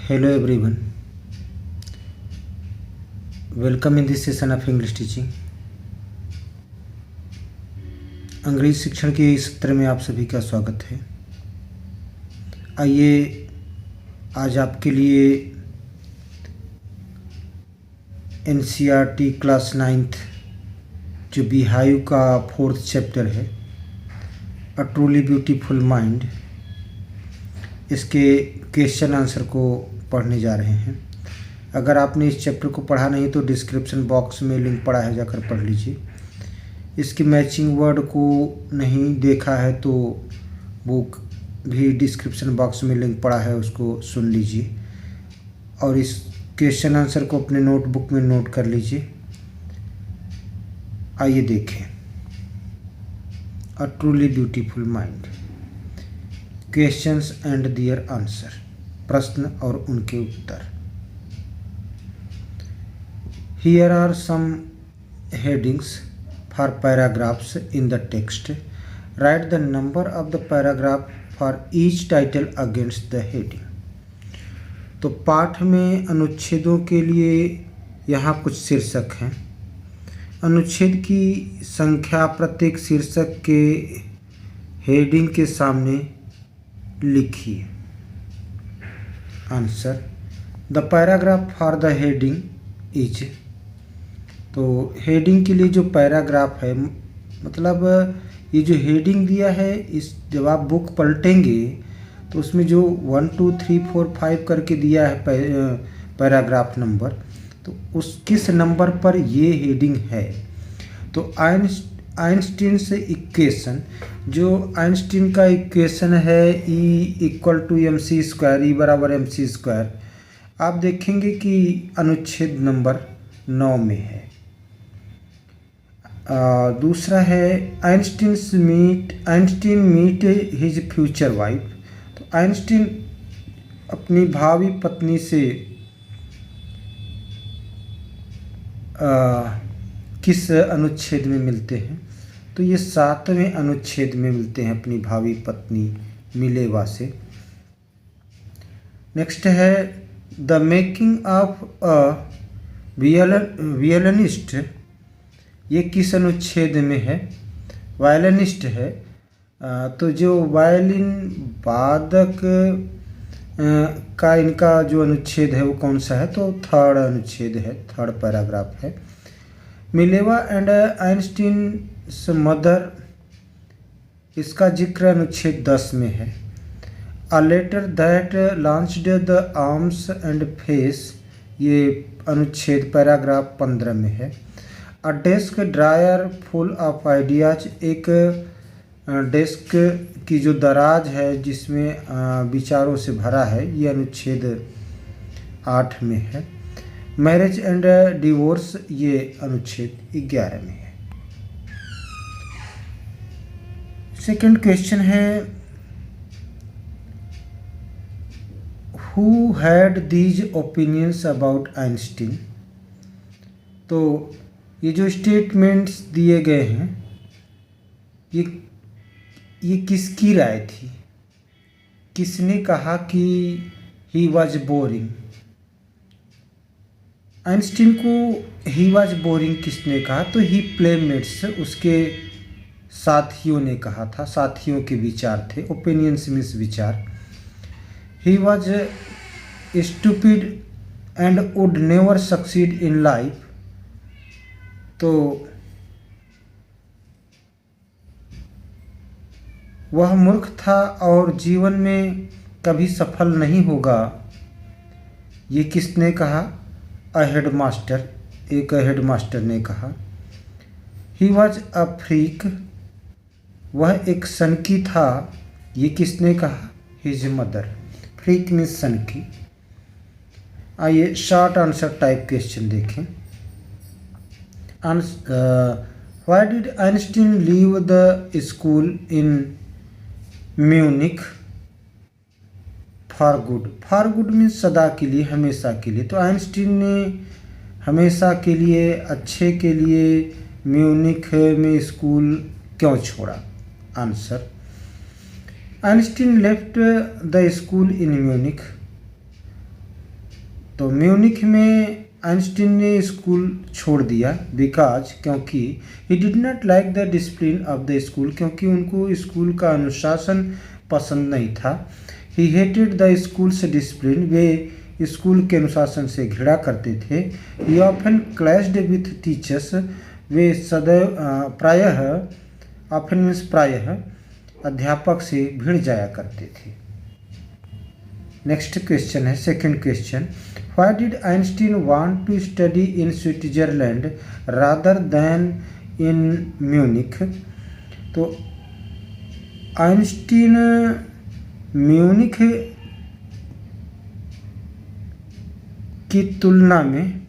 Hello everyone, welcome in this session of English teaching। अंग्रेजी शिक्षण के इस सत्र में आप सभी का स्वागत है। आइए आज आपके लिए NCERT क्लास 9th जो बिहाइव का 4th चैप्टर है, अ ट्रूली ब्यूटीफुल माइंड, इसके क्वेश्चन आंसर को पढ़ने जा रहे हैं। अगर आपने इस चैप्टर को पढ़ा नहीं तो डिस्क्रिप्शन बॉक्स में लिंक पड़ा है, जाकर पढ़ लीजिए। इसकी मैचिंग वर्ड को नहीं देखा है तो बुक भी डिस्क्रिप्शन बॉक्स में लिंक पड़ा है, उसको सुन लीजिए और इस क्वेश्चन आंसर को अपने नोटबुक में नोट कर लीजिए। आइए देखें, a truly beautiful mind, questions and their answer, प्रश्न और उनके उत्तर। Here are some headings for paragraphs in the text. Write the number of the paragraph for each title against the heading. तो पाठ में अनुच्छेदों के लिए यहाँ कुछ शीर्षक हैं। अनुच्छेद की संख्या प्रत्येक शीर्षक के हेडिंग के सामने लिखिए। Answer, the paragraph for the heading is. तो हेडिंग के लिए जो पैराग्राफ है, मतलब ये जो हेडिंग दिया है, इस जब आप बुक पलटेंगे तो उसमें जो 1 2 3 4 5 करके दिया है पैराग्राफ नंबर, तो उस किस नंबर पर ये हेडिंग है। तो आइंस्टीन से इक्वेशन, जो आइंस्टीन का इक्वेशन है E = mc², E = mc², आप देखेंगे कि अनुच्छेद नंबर 9 में है। दूसरा है Einstein meet his future wife. तो आइंस्टीन अपनी भावी पत्नी से किस अनुच्छेद में मिलते हैं। तो ये 7वें अनुच्छेद में मिलते हैं अपनी भावी पत्नी मिलेवा से। नेक्स्ट है द मेकिंग ऑफ अ वियलिनिस्ट। ये किस अनुच्छेद में है? वायलिनिस्ट है। तो जो वायलिन वादक का इनका जो अनुच्छेद है वो कौन सा है? तो 3rd अनुच्छेद है, 3rd पैराग्राफ है। मिलेवा एंड आइंस्टीन्स मदर, इसका जिक्र अनुच्छेद 10 में है। A letter that launched the arms and face, ये अनुच्छेद पैराग्राफ 15 में है। A desk drawer full of ideas, एक डेस्क की जो दराज है जिसमें विचारों से भरा है, ये अनुच्छेद 8 में है। मैरिज एंड डिवोर्स, ये अनुच्छेद 11 में है। सेकंड क्वेश्चन है who had these opinions about Einstein. तो ये जो स्टेटमेंट्स दिए गए हैं, ये किसकी राय थी? किसने कहा कि ही वॉज बोरिंग? आइंस्टीन को ही वॉज बोरिंग किसने कहा? तो ही प्लेमेट्स, उसके साथियों ने कहा था। साथियों के विचार थे। ओपिनियंस मीन्स विचार। He was stupid and would never succeed in life. तो वह मूर्ख था और जीवन में कभी सफल नहीं होगा। ये किसने कहा? अ हेडमास्टर, एक हेडमास्टर ने कहा। ही वॉज अ फ्रीक, वह एक सनकी था। ये किसने कहा? His mother. फ्रीक मीन्स सनकी। आइए शॉर्ट आंसर टाइप क्वेश्चन देखें। Why did Einstein leave the school in Munich for good? For good means सदा के लिए, हमेशा के लिए। तो आइंस्टीन ने हमेशा के लिए, अच्छे के लिए म्यूनिक में स्कूल क्यों छोड़ा? Answer, Einstein left the school in Munich तो म्यूनिख में आइंस्टीन ने स्कूल छोड़ दिया बिकॉज क्योंकि he did not like the discipline of the school, क्योंकि उनको स्कूल का अनुशासन पसंद नहीं था। He hated the school's discipline, वे स्कूल के अनुशासन से घृणा करते थे। He often clashed with teachers, वे सदैव प्रायः अध्यापक से भिड़ जाया करते थे। नेक्स्ट क्वेश्चन है, second question, why did Einstein want to study in Switzerland rather than in Munich. तो आइंस्टीन म्यूनिख की तुलना में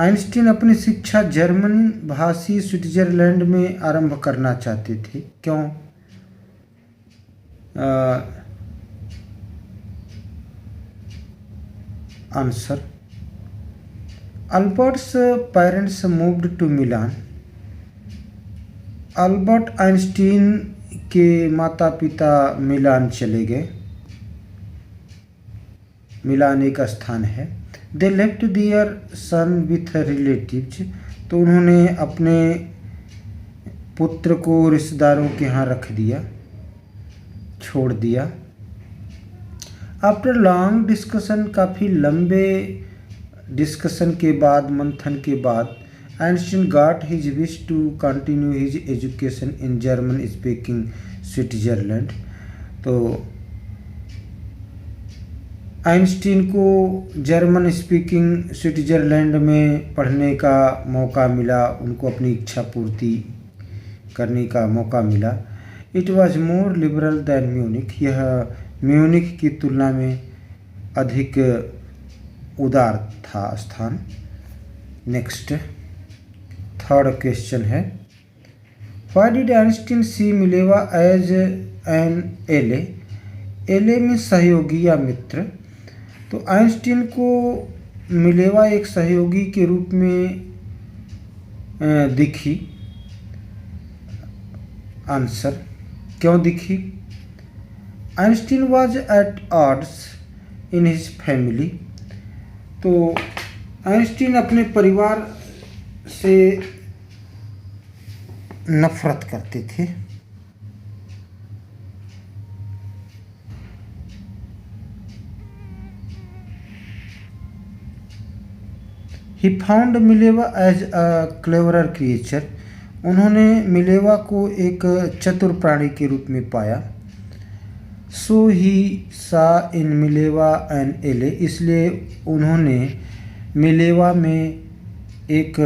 आइंस्टीन अपनी शिक्षा जर्मन भाषी स्विट्जरलैंड में आरंभ करना चाहते थे। क्यों? Answer, Albert's parents moved to Milan. Albert Einstein के माता पिता मिलान चले गए। मिलान एक स्थान है। They left their son with relatives, तो उन्होंने अपने पुत्र को रिश्तेदारों के यहाँ रख दिया, छोड़ दिया। आफ्टर लॉन्ग डिस्कशन, काफ़ी लंबे डिस्कशन के बाद, मंथन के बाद, Einstein got his wish to continue his education in German speaking Switzerland. तो आइंस्टीन को जर्मन स्पीकिंग स्विट्जरलैंड में पढ़ने का मौका मिला, उनको अपनी इच्छा पूर्ति करने का मौका मिला। It was more liberal than Munich, यह म्यूनिख की तुलना में अधिक उदार था स्थान। नेक्स्ट थर्ड क्वेश्चन है, why did Einstein see Mileva as an ally. Ally में सहयोगी या मित्र। तो आइंस्टीन को मिलेवा एक सहयोगी के रूप में दिखी। आंसर, क्यों दिखी? Einstein was at odds in his family. तो आइंस्टीन अपने परिवार से नफरत करते थे। He found Mileva as a cleverer creature, उन्होंने मिलेवा को एक चतुर प्राणी के रूप में पाया। सो ही सा इन मिलेवा एन एले, इसलिए उन्होंने मिलेवा में एक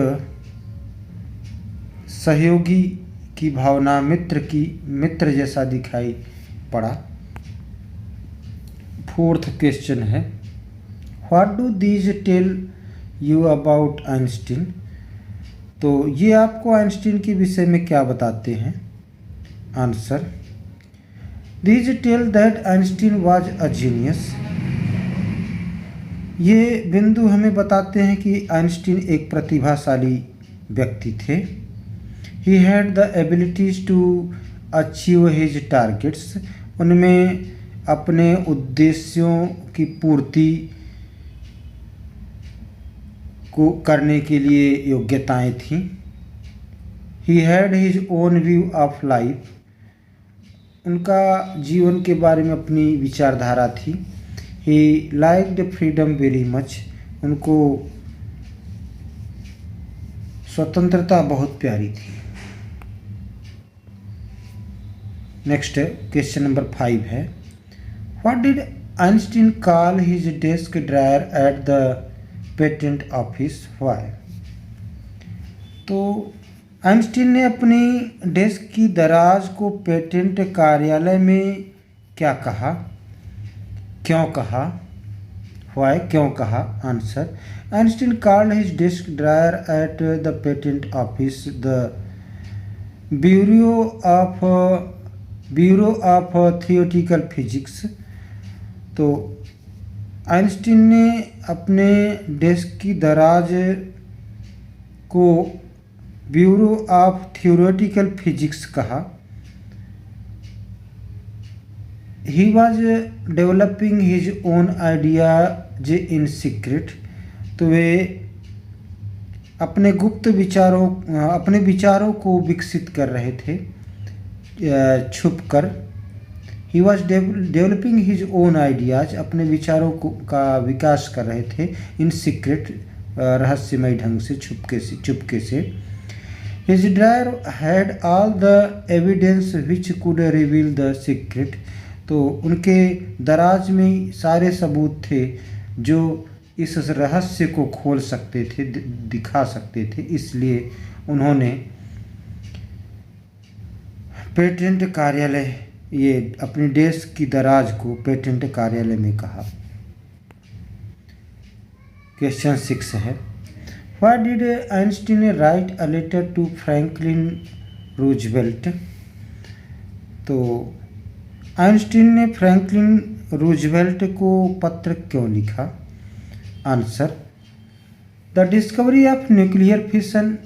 सहयोगी की भावना, मित्र जैसा दिखाई पड़ा। फोर्थ क्वेश्चन है, what do these tell you about Einstein. तो ये आपको आइंस्टीन के विषय में क्या बताते हैं? Answer, these tell that Einstein was a genius. ये बिंदु हमें बताते हैं कि आइंस्टीन एक प्रतिभाशाली व्यक्ति थे। He had the abilities to achieve his targets, उनमें अपने उद्देश्यों की पूर्ति को करने के लिए योग्यताएं थीं। He had his own view of life, उनका जीवन के बारे में अपनी विचारधारा थी। He liked freedom very much, उनको स्वतंत्रता बहुत प्यारी थी। नेक्स्ट क्वेश्चन नंबर 5 है, what did Einstein call his desk dryer at the patent office, why. तो आइंस्टीन ने अपनी डेस्क की दराज को पेटेंट कार्यालय में क्या कहा, क्यों कहा? व्हाई, क्यों कहा? Answer, Einstein called his desk dryer at the patent office the bureau of theoretical physics. तो आइंस्टीन ने अपने डेस्क की दराज को ब्यूरो ऑफ थियोरेटिकल फिजिक्स कहा। He was developing his own ideas in secret, तो वे अपने विचारों को विकसित कर रहे थे छुप कर। He was developing his own ideas, अपने विचारों का विकास कर रहे थे इन सीक्रेट, रहस्यमय ढंग से, चुपके से। His dryer had all the evidence which could reveal the secret, तो उनके दराज में सारे सबूत थे जो इस रहस्य को खोल सकते थे, दिखा सकते थे। इसलिए उन्होंने पेटेंट कार्यालय, ये अपनी डेस्क की दराज को पेटेंट कार्यालय में कहा। क्वेश्चन 6 है, why did Einstein write a letter to Franklin Roosevelt, तो आइंस्टीन ने फ्रैंकलिन रूजवेल्ट को पत्र क्यों लिखा? Answer, the discovery of nuclear fission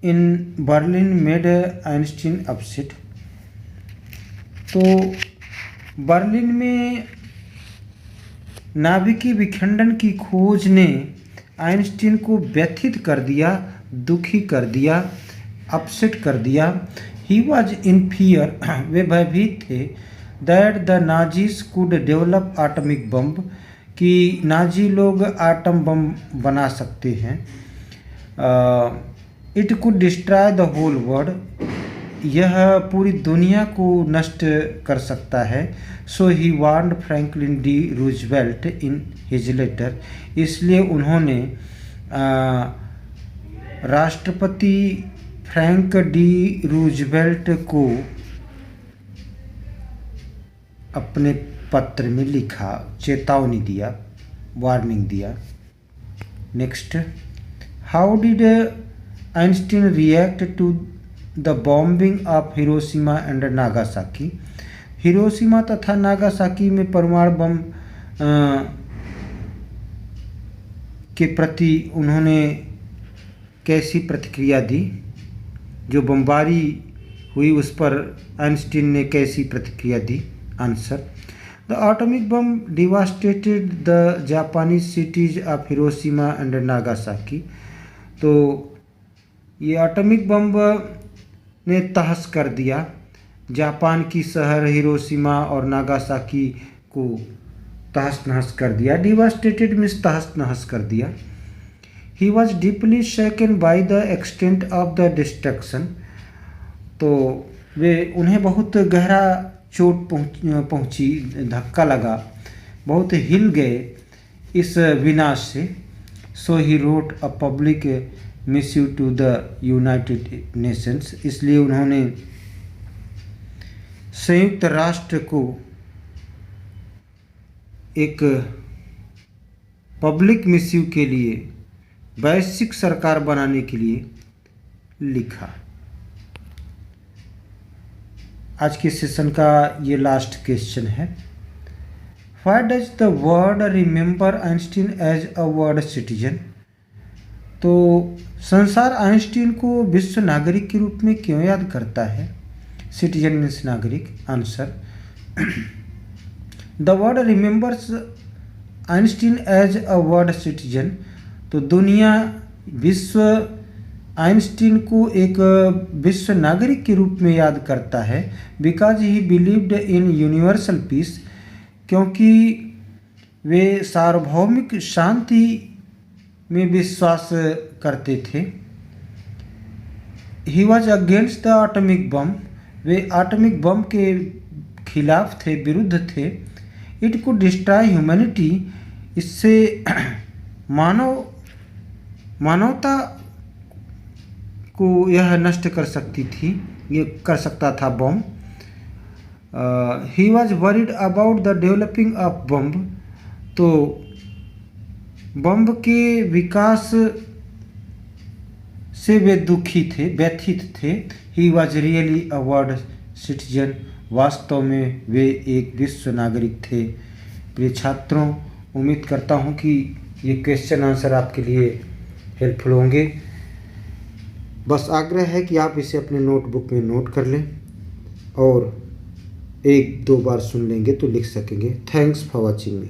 in Berlin made Einstein upset, तो बर्लिन में नाभिकीय विखंडन की खोज ने आइंस्टीन को व्यथित कर दिया, दुखी कर दिया, अपसेट कर दिया। ही वॉज इन फियर, वे भयभीत थे, that the Nazis could develop atomic bomb, कि नाजी लोग आटम बम बना सकते हैं। It could destroy the whole world, यह पूरी दुनिया को नष्ट कर सकता है। So he warned Franklin D Roosevelt in his letter, इसलिए उन्होंने राष्ट्रपति फ्रैंक डी रूजवेल्ट को अपने पत्र में लिखा, चेतावनी दिया, वार्निंग दिया। Next, how did Einstein react to the bombing of Hiroshima and Nagasaki, Hiroshima तथा नागासाकी में परमाणु बम के प्रति उन्होंने कैसी प्रतिक्रिया दी? जो बमबारी हुई उस पर आइंस्टीन ने कैसी प्रतिक्रिया दी? Answer, the atomic bomb devastated the Japanese cities of Hiroshima and Nagasaki, तो ये एटॉमिक बम ने तहस कर दिया जापान की शहर हिरोशिमा और नागासाकी को, तहस नहस कर दिया। डिवास्टेटेड मीन्स तहस नहस कर दिया। He was deeply shaken by the extent of the destruction, तो उन्हें बहुत गहरा चोट पहुंची, धक्का लगा, बहुत हिल गए इस विनाश से। So he wrote a public missive to the United Nations, इसलिए उन्होंने संयुक्त राष्ट्र को एक पब्लिक मिसिव के लिए, वैश्विक सरकार बनाने के लिए लिखा। आज के सेशन का ये लास्ट क्वेश्चन है, why does the world remember Einstein as a world citizen, तो संसार आइंस्टीन को विश्व नागरिक के रूप में क्यों याद करता है? सिटीजन मीन्स नागरिक। Answer, the world remembers Einstein as a world citizen, तो दुनिया विश्व आइंस्टीन को एक विश्व नागरिक के रूप में याद करता है। Because he believed in universal peace, क्योंकि वे सार्वभौमिक शांति में विश्वास करते थे। He was against the atomic bomb, way atomic bomb के खिलाफ थे, विरुद्ध थे। इट कुड डिस्ट्रॉय ह्यूमैनिटी, इससे मानवता को यह नष्ट कर सकती थी, ये कर सकता था bomb. He was worried about the developing of bomb, तो बम के विकास से वे दुखी थे, व्यथित थे। He was really a world citizen, वास्तव में वे एक विश्व नागरिक थे। प्रिय छात्रों, उम्मीद करता हूँ कि ये क्वेश्चन आंसर आपके लिए हेल्पफुल होंगे। बस आग्रह है कि आप इसे अपने नोटबुक में नोट कर लें और एक दो बार सुन लेंगे तो लिख सकेंगे। Thanks for watching me.